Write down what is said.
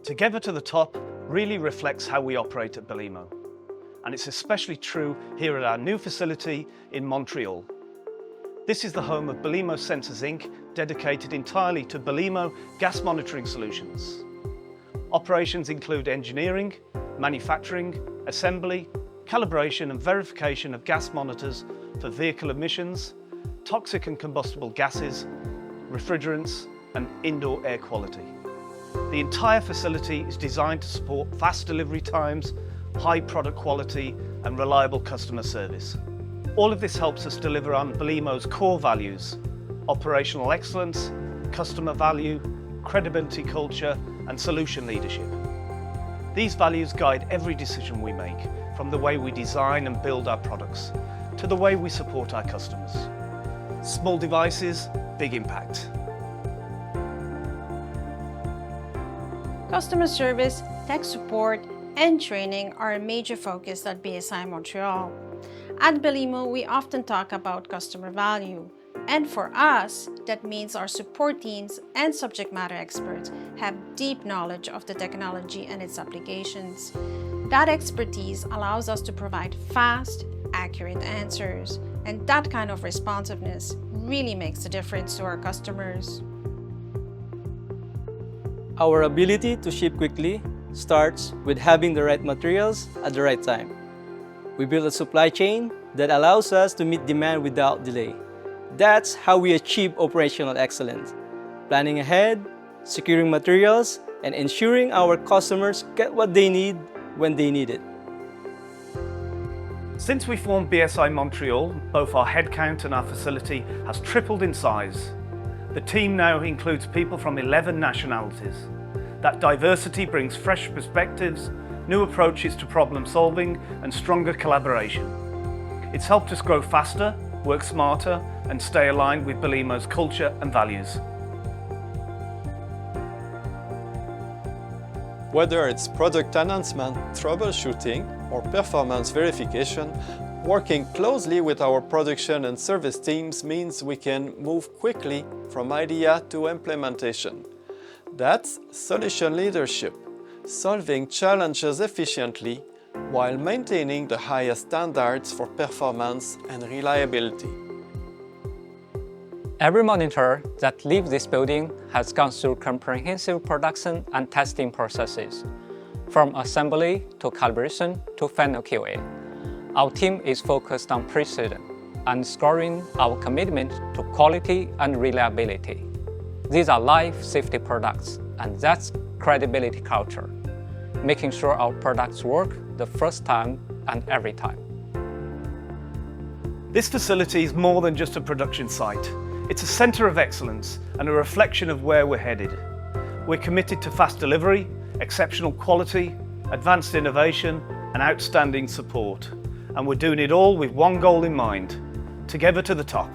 Together to the top really reflects how we operate at Belimo. And it's especially true here at our new facility in Montreal. This is the home of Belimo Sensors Inc., dedicated entirely to Belimo gas monitoring solutions. Operations include engineering, manufacturing, assembly, calibration and verification of gas monitors for vehicle emissions, toxic and combustible gases, refrigerants and indoor air quality. The entire facility is designed to support fast delivery times, high product quality and reliable customer service. All of this helps us deliver on Belimo's core values: operational excellence, customer value, credibility culture and solution leadership. These values guide every decision we make, from the way we design and build our products to the way we support our customers. Small devices, big impact. Customer service, tech support, and training are a major focus at BSI Montreal. At Belimo, we often talk about customer value. And for us, that means our support teams and subject matter experts have deep knowledge of the technology and its applications. That expertise allows us to provide fast, accurate answers. And that kind of responsiveness really makes a difference to our customers. Our ability to ship quickly starts with having the right materials at the right time. We build a supply chain that allows us to meet demand without delay. That's how we achieve operational excellence: planning ahead, securing materials, and ensuring our customers get what they need when they need it. Since we formed BSI Montreal, both our headcount and our facility has tripled in size. The team now includes people from 11 nationalities. That diversity brings fresh perspectives, new approaches to problem solving, and stronger collaboration. It's helped us grow faster, work smarter, and stay aligned with Belimo's culture and values. Whether it's product announcement, troubleshooting, or performance verification, working closely with our production and service teams means we can move quickly from idea to implementation. That's solution leadership, solving challenges efficiently while maintaining the highest standards for performance and reliability. Every monitor that leaves this building has gone through comprehensive production and testing processes, from assembly to calibration to final QA. Our team is focused on precision, underscoring our commitment to quality and reliability. These are life safety products, and that's credibility culture, making sure our products work the first time and every time. This facility is more than just a production site. It's a centre of excellence and a reflection of where we're headed. We're committed to fast delivery, exceptional quality, advanced innovation, and outstanding support. And we're doing it all with one goal in mind: together to the top.